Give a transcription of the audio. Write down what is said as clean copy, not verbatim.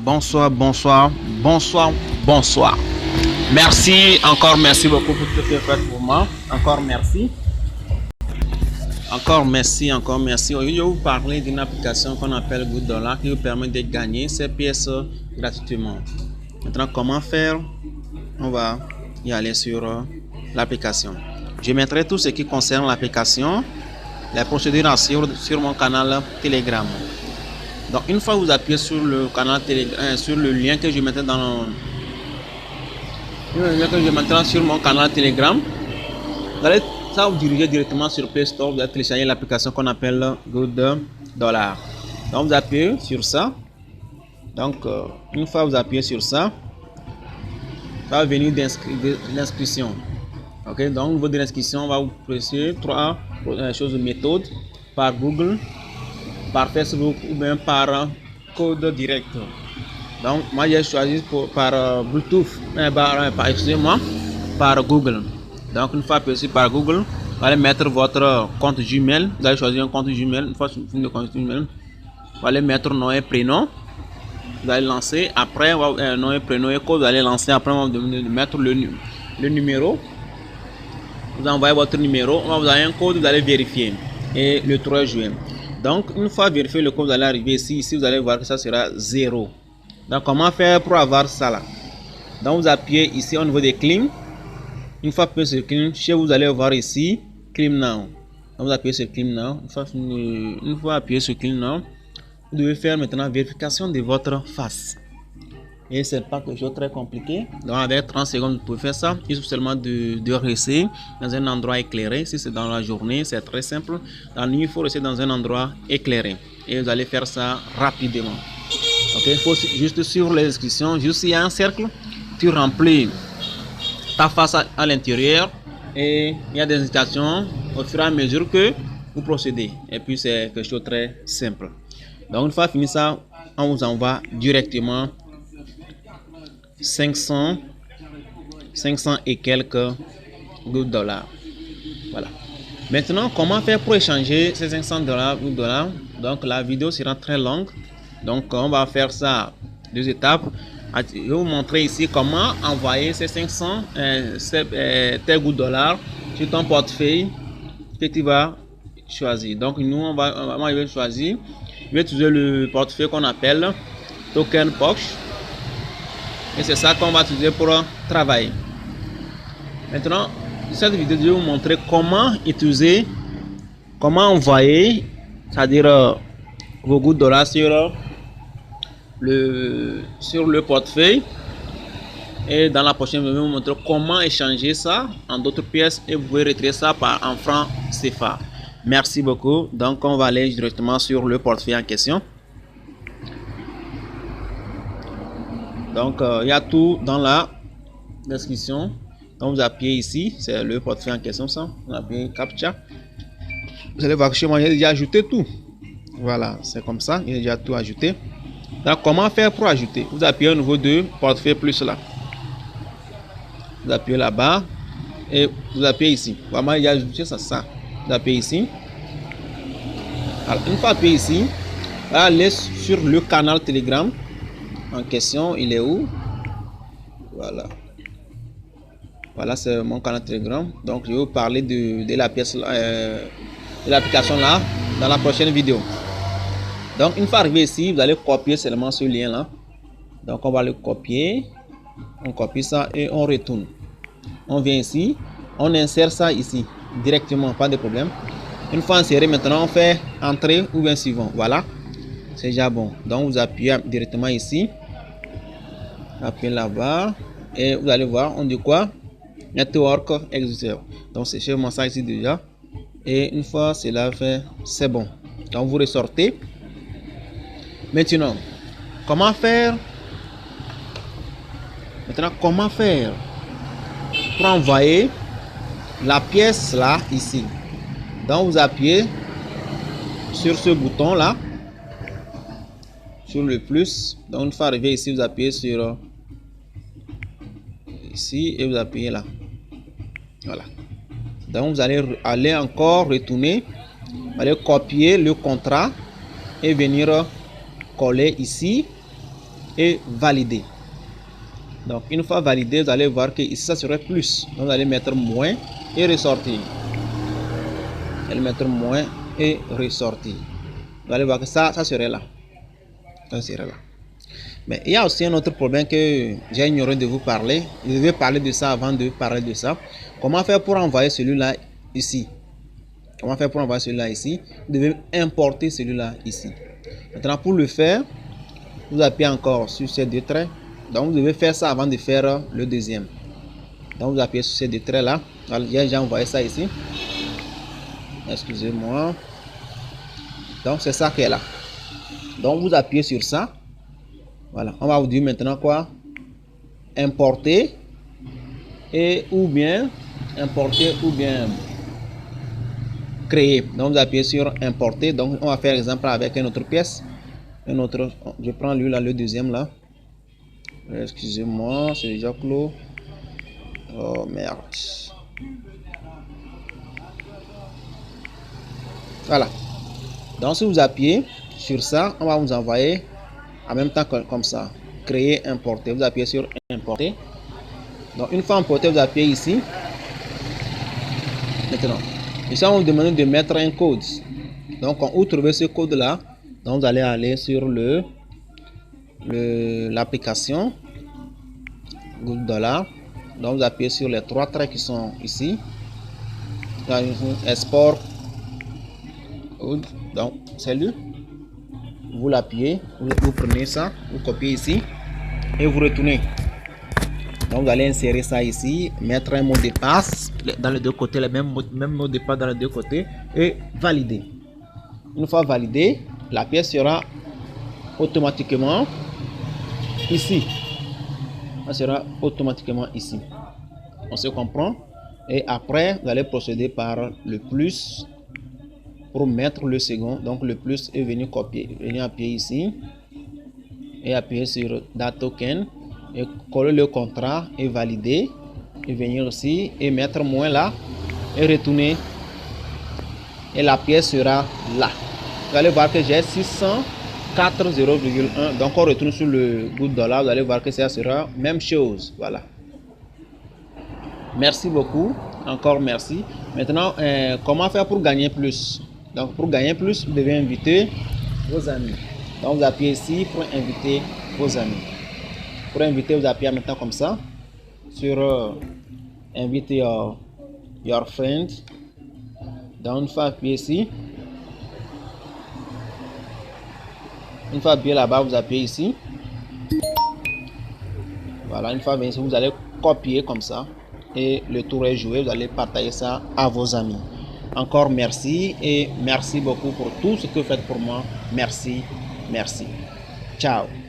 bonsoir, bonsoir, bonsoir, bonsoir. Merci, encore merci beaucoup pour tout ce que vous faites pour moi. Encore merci. Encore merci, encore merci. Aujourd'hui, je vais vous parler d'une application qu'on appelle Good Dollar qui vous permet de gagner ces pièces gratuitement. Maintenant, comment faire? On va y aller sur l'application. Je mettrai tout ce qui concerne l'application, les procédures à suivre sur mon canal Telegram. Donc, une fois que vous appuyez sur le canal Telegram, sur le lien que je mettrai sur mon canal Telegram, ça vous diriger directement sur Play Store. Vous allez télécharger l'application qu'on appelle Good Dollar. Donc, vous appuyez sur ça. Donc, une fois que vous appuyez sur ça, ça va venir l'inscription. Ok, donc au niveau de l'inscription, on va vous presser trois choses de méthode: par Google, par Facebook ou bien par code direct. Donc moi j'ai choisi par Bluetooth, excusez-moi, par Google. Donc une fois passé par Google, vous allez mettre votre compte Gmail. Vous allez choisir un compte Gmail. Une fois que vous compte Gmail, vous allez mettre nom et prénom. Vous allez lancer. Après nom et prénom et code, vous allez lancer. Après on va vous demander de mettre le numéro. Vous envoyez votre numéro, vous avez un code, vous allez vérifier. Et le 3 juin. Donc, une fois vérifié le code, vous allez arriver ici. Ici, vous allez voir que ça sera 0. Donc, comment faire pour avoir ça là? Donc, vous appuyez ici au niveau des Clean. Une fois appuyé sur Clean, chez vous allez voir ici Clean Now. Donc, vous appuyez sur Clean Now. Une fois appuyé sur Clean Now, vous devez faire maintenant vérification de votre face. Et c'est pas quelque chose de très compliqué. Donc avec 30 secondes, vous pouvez faire ça. Il suffit seulement de rester dans un endroit éclairé. Si c'est dans la journée, c'est très simple. Dans la nuit, il faut rester dans un endroit éclairé. Et vous allez faire ça rapidement. Ok, il faut juste sur les inscriptions, juste il y a un cercle, tu remplis ta face à l'intérieur. Et il y a des indications au fur et à mesure que vous procédez. Et puis c'est quelque chose de très simple. Donc une fois fini ça, on vous envoie directement 500 et quelques dollars. Voilà. Maintenant, comment faire pour échanger ces 500 dollars? Donc, la vidéo sera très longue. Donc, on va faire ça deux étapes. Je vais vous montrer ici comment envoyer ces 500 dollars sur ton portefeuille que tu vas choisir. Donc, moi, je vais choisir. Je vais utiliser le portefeuille qu'on appelle Token Box. Et c'est ça qu'on va utiliser pour travailler. Maintenant, dans cette vidéo, je vais vous montrer comment utiliser, comment envoyer, c'est-à-dire vos Good Dollars sur le portefeuille. Et dans la prochaine vidéo, je vais vous montrer comment échanger ça en d'autres pièces et vous pouvez retirer ça en francs CFA. Merci beaucoup. Donc, on va aller directement sur le portefeuille en question. Donc, il y a tout dans la description. Donc, vous appuyez ici, c'est le portefeuille en question. Ça, vous appuyez Captcha. Vous allez voir que chez moi, j'ai déjà ajouté tout. Voilà, c'est comme ça, il a déjà tout ajouté. Donc, comment faire pour ajouter? Vous appuyez au niveau de portefeuille plus là. Vous appuyez là-bas et vous appuyez ici. Vraiment, il a ajouté ça. Vous appuyez ici. Alors, une fois appuyé ici, vous allez sur le canal Telegram en question. Il est où? Voilà, c'est mon canal Telegram. Donc je vais vous parler de la pièce de l'application là dans la prochaine vidéo. Donc une fois arrivé ici, vous allez copier seulement ce lien là. Donc on va le copier, on copie ça et on retourne. On vient ici, on insère ça ici directement, pas de problème. Une fois inséré, maintenant on fait entrer ou bien suivant. Voilà, c'est déjà bon. Donc vous appuyez directement ici. Appuyez là-bas et vous allez voir, on dit quoi? Network Executor. Donc c'est chez moi ça ici déjà. Et une fois cela fait, c'est bon. Donc vous ressortez. Maintenant, comment faire pour envoyer la pièce là ici? Donc vous appuyez sur ce bouton là, sur le plus. Donc une fois arrivé ici, vous appuyez sur ici et vous appuyez là. Voilà. Donc vous allez encore retourner, vous allez copier le contrat et venir coller ici et valider. Donc une fois validé, vous allez voir que ici ça serait plus. Donc vous allez mettre moins et ressortir. Vous allez mettre moins et ressortir. Vous allez voir que ça serait là. Ça serait là. Mais il y a aussi un autre problème que j'ai ignoré de vous parler. Je devais parler de ça avant de parler de ça. Comment faire pour envoyer celui-là ici? Comment faire pour envoyer celui-là ici? Vous devez importer celui-là ici. Maintenant, pour le faire, vous appuyez encore sur ces deux traits. Donc, vous devez faire ça avant de faire le deuxième. Donc, vous appuyez sur ces deux traits-là. J'ai envoyé ça ici. Excusez-moi. Donc, c'est ça qui est là. Donc, vous appuyez sur ça. Voilà. On va vous dire maintenant quoi? Importer. Et ou bien importer ou bien créer. Donc, vous appuyez sur importer. Donc, on va faire exemple avec une autre pièce. Une autre. Je prends lui là, le deuxième là. Excusez-moi, c'est déjà clos. Oh merde. Voilà. Donc si vous appuyez sur ça, on va vous envoyer en même temps comme ça. Créer, importer. Vous appuyez sur importer. Donc une fois importé, vous appuyez ici. Maintenant, ici on vous demande de mettre un code. Donc quand vous trouvez ce code là, donc vous allez aller sur l'application Good Dollar. Donc vous appuyez sur les trois traits qui sont ici. Export. Donc c'est lui. Vous l'appuyez, vous prenez ça, vous copiez ici et vous retournez. Donc vous allez insérer ça ici, mettre un mot de passe dans les deux côtés, le même mot de passe dans les deux côtés et valider. Une fois validé, la pièce sera automatiquement ici. Elle sera automatiquement ici. On se comprend. Et après, vous allez procéder par le plus pour mettre le second. Donc le plus est venu copier, venir appuyer ici et appuyer sur Data Token et coller le contrat et valider et venir ici et mettre moins là et retourner et la pièce sera là. Vous allez voir que j'ai 604,0,1. Donc on retourne sur le Good Dollar. Vous allez voir que ça sera même chose. Voilà. Merci beaucoup. Encore merci. Maintenant, comment faire pour gagner plus? Donc pour gagner plus, vous devez inviter vos amis. Donc vous appuyez ici pour inviter vos amis. Pour inviter, vous appuyez maintenant comme ça sur invite your friend. Donc une fois appuyé ici, une fois appuyé là-bas, vous appuyez ici. Voilà, une fois ici, vous allez copier comme ça et le tour est joué. Vous allez partager ça à vos amis. Encore merci et merci beaucoup pour tout ce que vous faites pour moi. Merci, merci. Ciao.